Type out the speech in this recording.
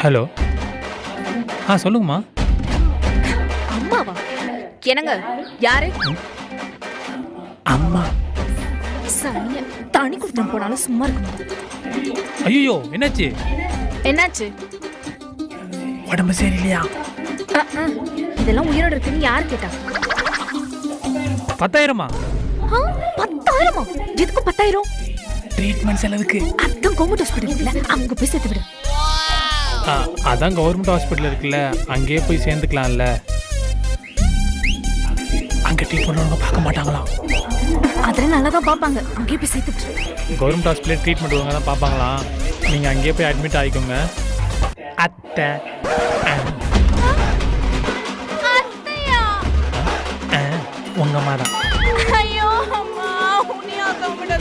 Hello. சொல்லுங்கம்மா. அம்மாவா? என்னங்க யாரு? அம்மா. சனிய தண்ணி குடுத்து போனாலும் சும்மா இருக்கும். ஐயோ, என்னாச்சு? என்னாச்சு? உடம்பு சரியில்லையா? இதெல்லாம் உயிரோட இருக்குன்னு யாரு கேட்டா? 10,000மா? 10,000மா? எதுக்கு 10,000? ட்ரீட்மெண்ட் செலவுக்கு. அதான் கவர்மெண்ட் ஹாஸ்பிட்டல் இல்ல, அங்க போய் சேர்த்து விடு. அதான் கவர்மெண்ட் ஹாஸ்பிட்டல் இருக்குல்ல, அங்கேயே போய் சேர்ந்துக்கலாம்ல. அங்கே ட்ரீட்மெண்ட் பார்க்க மாட்டாங்களாம். அதெல்லாம் நல்லா தான் பார்ப்பாங்க, அங்கேயே போய் சேர்த்து விடு. கவர்மெண்ட் ஹாஸ்பிட்டல் ட்ரீட்மெண்ட் ஒழுங்காக தான் பார்ப்பாங்களாம். நீங்கள் அங்கேயே போய் அட்மிட் ஆகிக்கோங்க. அத்தை. உங்க அம்மா தான். ஐயோ அம்மா, உன்னையா கவர்மெண்ட்